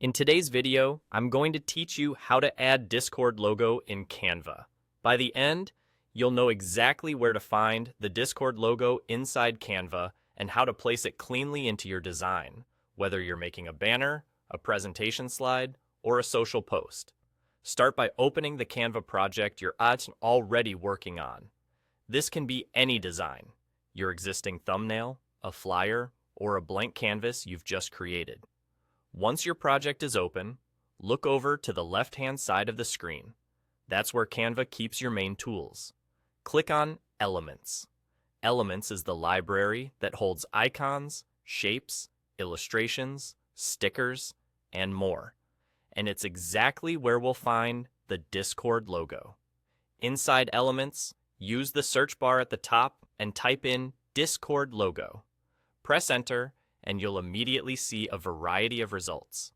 In today's video, I'm going to teach you how to add Discord logo in Canva. By the end, you'll know exactly where to find the Discord logo inside Canva and how to place it cleanly into your design, whether you're making a banner, a presentation slide, or a social post. Start by opening the Canva project you're already working on. This can be any design, your existing thumbnail, a flyer, or a blank canvas you've just created. Once your project is open, look over to the left-hand side of the screen. That's where Canva keeps your main tools. Click on Elements. Elements is the library that holds icons, shapes, illustrations, stickers, and more. And it's exactly where we'll find the Discord logo. Inside Elements, use the search bar at the top and type in Discord logo. Press Enter, and you'll immediately see a variety of results.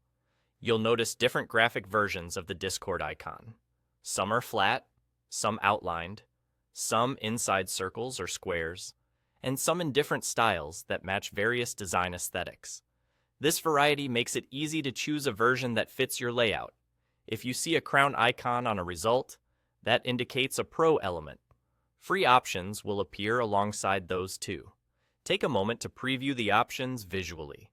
You'll notice different graphic versions of the Discord icon. Some are flat, some outlined, some inside circles or squares, and some in different styles that match various design aesthetics. This variety makes it easy to choose a version that fits your layout. If you see a crown icon on a result, that indicates a pro element. Free options will appear alongside those too. Take a moment to preview the options visually.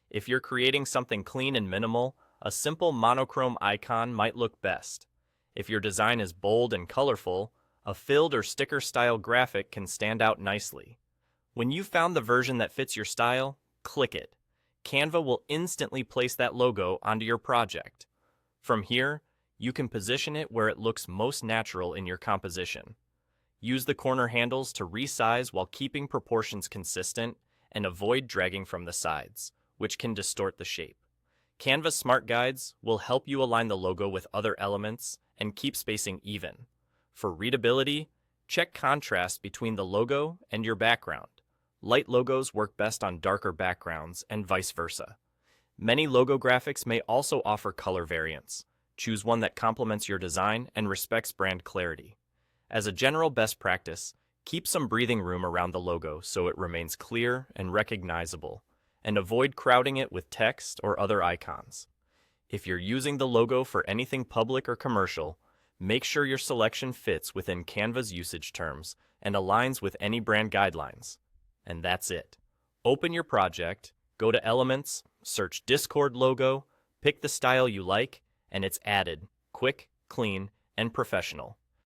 If you're creating something clean and minimal, a simple monochrome icon might look best. If your design is bold and colorful, a filled or sticker-style graphic can stand out nicely. When you've found the version that fits your style, click it. Canva will instantly place that logo onto your project. From here, you can position it where it looks most natural in your composition. Use the corner handles to resize while keeping proportions consistent and avoid dragging from the sides, which can distort the shape. Canva Smart Guides will help you align the logo with other elements and keep spacing even. For readability, check contrast between the logo and your background. Light logos work best on darker backgrounds and vice versa. Many logo graphics may also offer color variants. Choose one that complements your design and respects brand clarity. As a general best practice, keep some breathing room around the logo so it remains clear and recognizable, and avoid crowding it with text or other icons. If you're using the logo for anything public or commercial, make sure your selection fits within Canva's usage terms and aligns with any brand guidelines. And that's it. Open your project, go to Elements, search Discord logo, pick the style you like, and it's added, quick, clean, and professional.